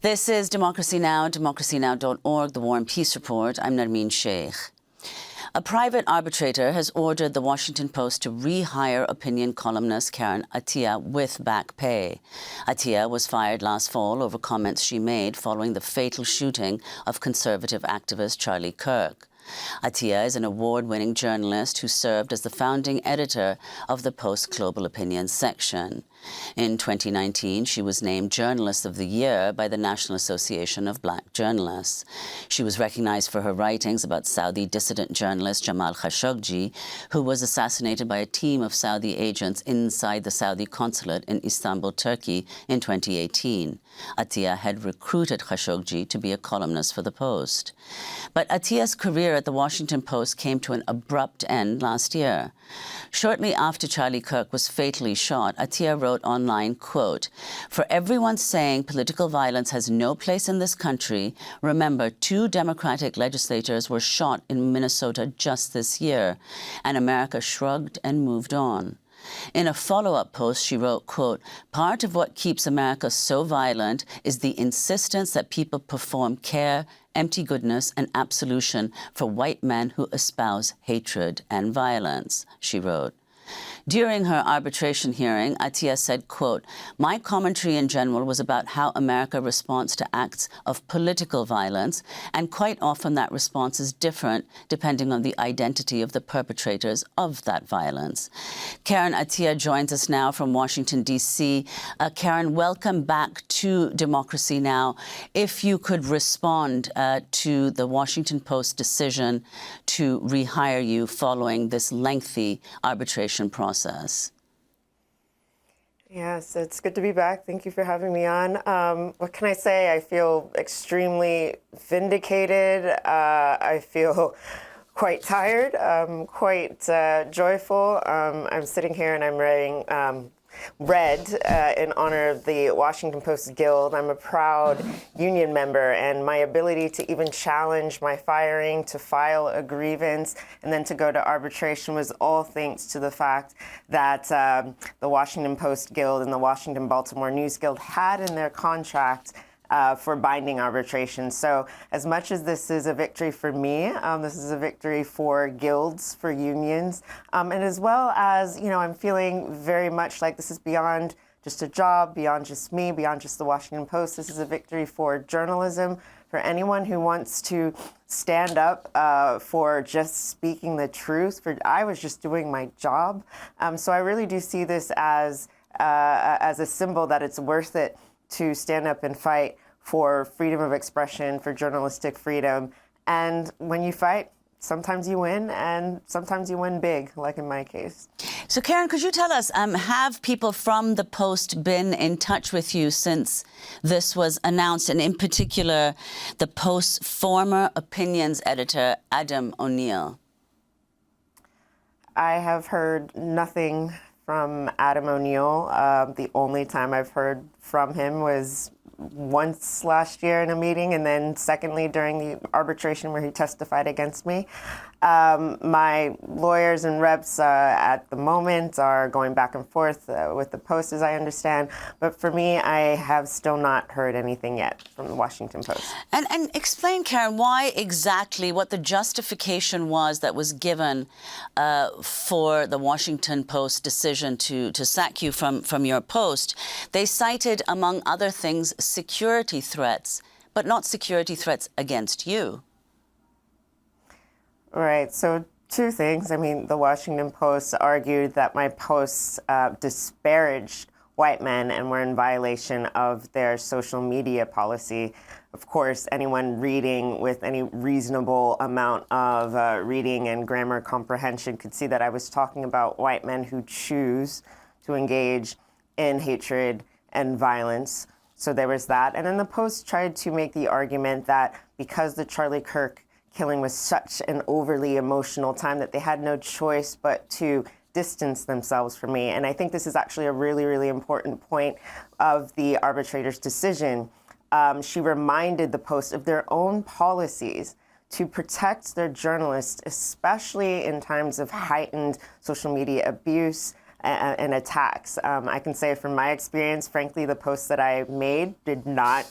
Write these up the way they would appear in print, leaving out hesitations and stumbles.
This is Democracy Now!, democracynow.org, The War and Peace Report. I'm Narmeen Sheikh. A private arbitrator has ordered the Washington Post to rehire opinion columnist Karen Attiah with back pay. Attiah was fired last fall over comments she made following the fatal shooting of conservative activist Charlie Kirk. Attiah is an award-winning journalist who served as the founding editor of the Post's Global Opinions section. In 2019, she was named Journalist of the Year by the National Association of Black Journalists. She was recognized for her writings about Saudi dissident journalist Jamal Khashoggi, who was assassinated by a team of Saudi agents inside the Saudi consulate in Istanbul, Turkey in 2018. Attiah had recruited Khashoggi to be a columnist for the Post. But Attiah's career at the Washington Post came to an abrupt end last year. Shortly after Charlie Kirk was fatally shot, Attiah wrote online, quote, "For everyone saying political violence has no place in this country, remember 2 Democratic legislators were shot in Minnesota just this year, and America shrugged and moved on." In a follow-up post, she wrote, quote, "Part of what keeps America so violent is the insistence that people perform care, empty goodness, and absolution for white men who espouse hatred and violence," she wrote. During her arbitration hearing, Attiah said, quote, "My commentary in general was about how America responds to acts of political violence, and quite often that response is different depending on the identity of the perpetrators of that violence." Karen Attiah joins us now from Washington, D.C. Karen, welcome back to Democracy Now! If you could respond to the Washington Post decision to rehire you following this lengthy arbitration process. Yes, it's good to be back. Thank you for having me on. What can I say? I feel extremely vindicated. I feel quite tired, quite joyful. I'm sitting here and I'm wearing red in honor of the Washington Post Guild. I'm a proud union member, and my ability to even challenge my firing, to file a grievance, and then to go to arbitration was all thanks to the fact that the Washington Post Guild and the Washington Baltimore News Guild had in their contract for binding arbitration. So as much as this is a victory for me, this is a victory for guilds, for unions, and as well as, you know, I'm feeling very much like this is beyond just a job, beyond just me, beyond just the Washington Post. This is a victory for journalism, for anyone who wants to stand up for just speaking the truth. I was just doing my job. So I really do see this as a symbol that it's worth it to stand up and fight for freedom of expression, for journalistic freedom. And when you fight, sometimes you win, and sometimes you win big, like in my case. So, Karen, could you tell us, have people from the Post been in touch with you since this was announced, and in particular, the Post's former opinions editor, Adam O'Neill? I have heard nothing from Adam O'Neill. The only time I've heard from him was once last year in a meeting, and then secondly during the arbitration where he testified against me. My lawyers and reps at the moment are going back and forth with the Post, as I understand. But for me, I have still not heard anything yet from the Washington Post. And explain, Karen, why exactly, what the justification was that was given for the Washington Post decision to sack you from your post. They cited, among other things, security threats, but not security threats against you. Right. So 2 things. I mean, the Washington Post argued that my posts disparaged white men and were in violation of their social media policy. Of course, anyone reading with any reasonable amount of reading and grammar comprehension could see that I was talking about white men who choose to engage in hatred and violence. So there was that. And then the Post tried to make the argument that because the Charlie Kirk killing was such an overly emotional time that they had no choice but to distance themselves from me. And I think this is actually a really, really important point of the arbitrator's decision. She reminded the Post of their own policies to protect their journalists, especially in times of heightened social media abuse and attacks. I can say from my experience, frankly, the posts that I made did not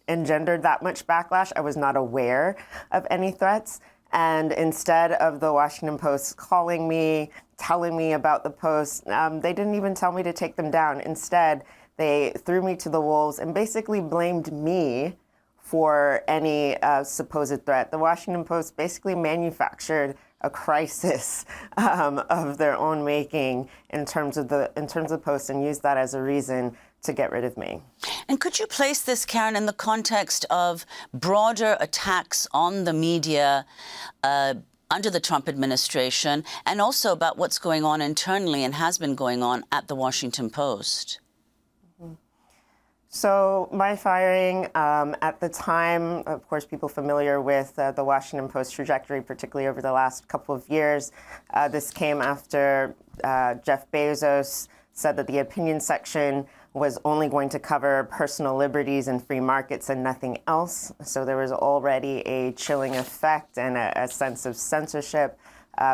engendered that much backlash. I was not aware of any threats. And instead of the Washington Post calling me, telling me about the post, they didn't even tell me to take them down. Instead, they threw me to the wolves and basically blamed me for any supposed threat. The Washington Post basically manufactured a crisis of their own making in terms of the post and used that as a reason to get rid of me. And could you place this, Karen, in the context of broader attacks on the media under the Trump administration, and also about what's going on internally and has been going on at the Washington Post? So my firing at the time, of course, people familiar with the Washington Post trajectory, particularly over the last couple of years, this came after Jeff Bezos said that the opinion section was only going to cover personal liberties and free markets and nothing else. So there was already a chilling effect and a sense of censorship.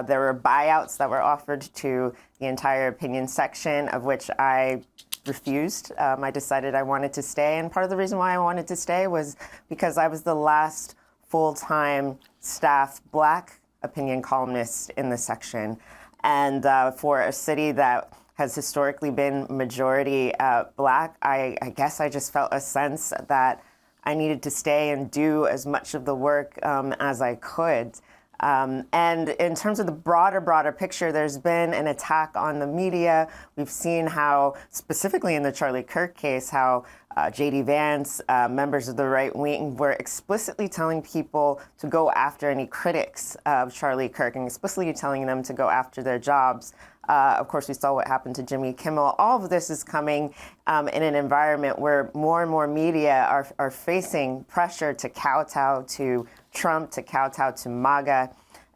There were buyouts that were offered to the entire opinion section, of which I refused. I decided I wanted to stay. And part of the reason why I wanted to stay was because I was the last full-time staff Black opinion columnist in the section. And for a city that has historically been majority Black, I guess I just felt a sense that I needed to stay and do as much of the work as I could. And in terms of the broader picture, there's been an attack on the media. We've seen how, specifically in the Charlie Kirk case, how J.D. Vance, members of the right wing, were explicitly telling people to go after any critics of Charlie Kirk and explicitly telling them to go after their jobs. Of course, we saw what happened to Jimmy Kimmel. All of this is coming in an environment where more and more media are facing pressure to kowtow to Trump, to kowtow to MAGA.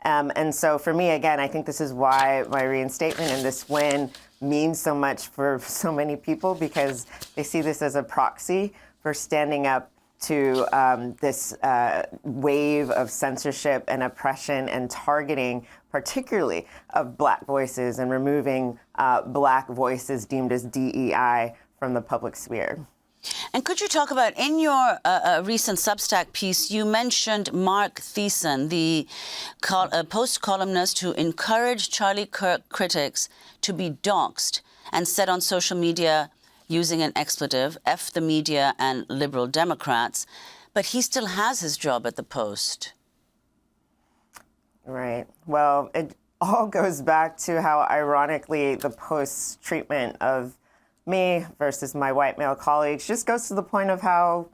And so for me, again, I think this is why my reinstatement and this win means so much for so many people, because they see this as a proxy for standing up to this wave of censorship and oppression and targeting, particularly of Black voices, and removing Black voices deemed as DEI from the public sphere. And could you talk about, in your recent Substack piece, you mentioned Mark Thiessen, the Post columnist who encouraged Charlie Kirk critics to be doxxed and said on social media, using an expletive, F the media and liberal Democrats, but he still has his job at the Post. Right. Well, it all goes back to how, ironically, the Post's treatment of me versus my white male colleagues just goes to the point of how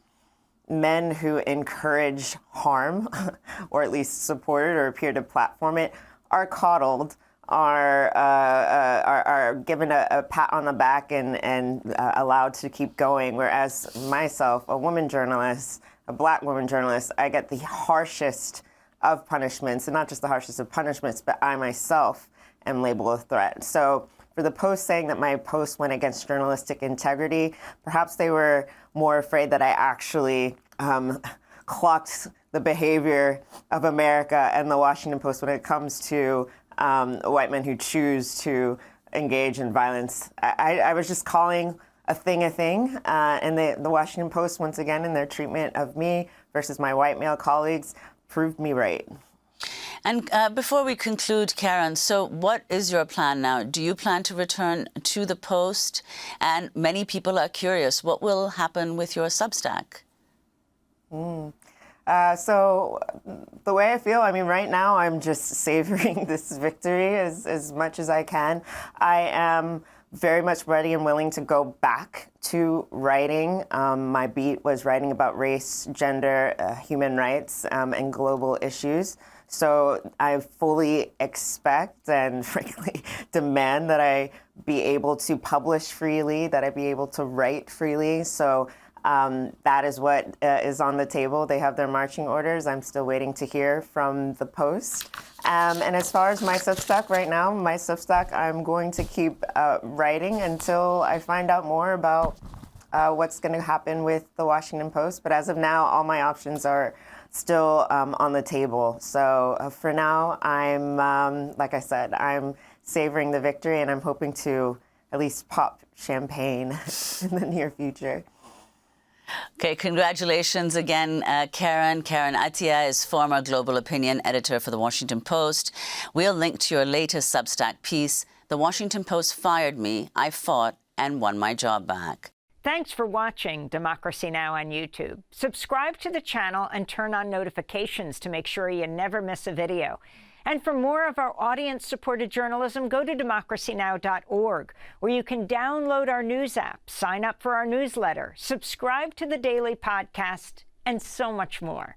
men who encourage harm, or at least support it or appear to platform it, are coddled, are given a pat on the back and allowed to keep going. Whereas myself, a woman journalist, a Black woman journalist, I get the harshest of punishments, and not just the harshest of punishments, but I myself am labeled a threat. So for the Post saying that my post went against journalistic integrity, perhaps they were more afraid that I actually clocked the behavior of America and the Washington Post when it comes to white men who choose to engage in violence. I was just calling a thing, and the Washington Post, once again, in their treatment of me versus my white male colleagues, proved me right. And before we conclude, Karen, so what is your plan now? Do you plan to return to the Post? And many people are curious, what will happen with your Substack? So the way I feel, I mean, right now I'm just savoring this victory as much as I can. I am very much ready and willing to go back to writing. My beat was writing about race, gender, human rights, and global issues. So I fully expect and frankly demand that I be able to publish freely, that I be able to write freely. So that is what is on the table. They have their marching orders. I'm still waiting to hear from the Post. And as far as my Substack right now, I'm going to keep writing until I find out more about what's going to happen with the Washington Post. But as of now, all my options are still on the table. So for now, I'm, like I said, I'm savoring the victory, and I'm hoping to at least pop champagne in the near future. Okay, congratulations again, Karen. Karen Attiah is former global opinion editor for The Washington Post. We'll link to your latest Substack piece, The Washington Post Fired Me, I Fought and Won My Job Back. Thanks for watching Democracy Now! On YouTube. Subscribe to the channel and turn on notifications to make sure you never miss a video. And for more of our audience-supported journalism, go to democracynow.org, where you can download our news app, sign up for our newsletter, subscribe to the daily podcast, and so much more.